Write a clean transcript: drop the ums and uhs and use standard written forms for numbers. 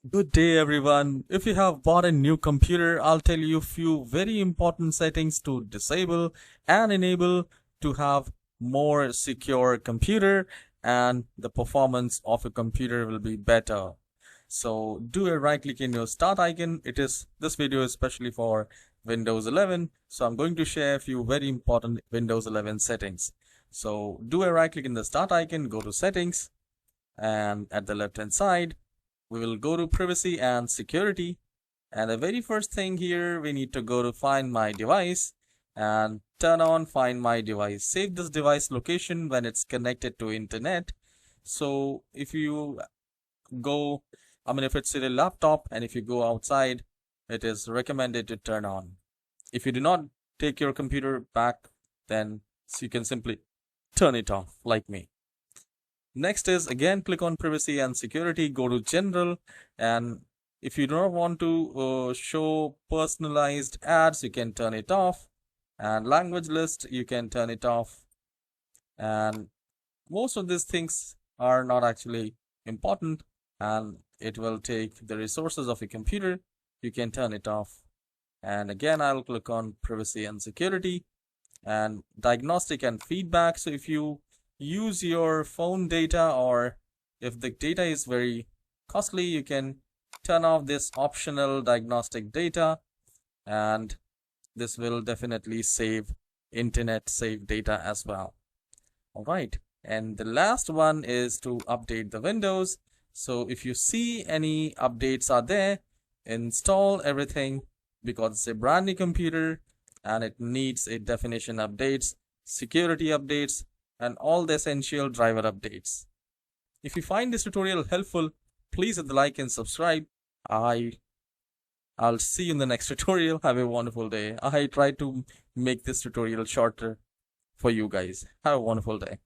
Good day everyone. If you have bought a new computer, I'll tell you a few very important settings to disable and enable to have more secure computer and the performance of your computer will be better. So do a right click in your start icon. This video is especially for Windows 11. So I'm going to share a few very important Windows 11 settings. So do a right click in the start icon, go to settings, and at the left hand side we will go to privacy and security, and the very first thing here we need to go to find my device and turn on find my device. Save this device location when it's connected to internet. So if you go, if it's in a laptop and if you go outside, it is recommended to turn on. If you do not take your computer back, then you can simply turn it off like me. Next is again click on privacy and security, go to general, and if you do not want to show personalized ads, you can turn it off, and language list you can turn it off, and most of these things are not actually important and it will take the resources of your computer. You can turn it off, and again I'll click on privacy and security and diagnostic and feedback. So if you use your phone data or if the data is very costly, you can turn off this optional diagnostic data, and this will definitely save data as well. All right, and the last one is to update the Windows. So if you see any updates are there, install everything because it's a brand new computer and it needs a definition updates, security updates, and all the essential driver updates. If you find this tutorial helpful, please hit the like and subscribe. I'll see you in the next tutorial. Have a wonderful day. I try to make this tutorial shorter for you guys. Have a wonderful day.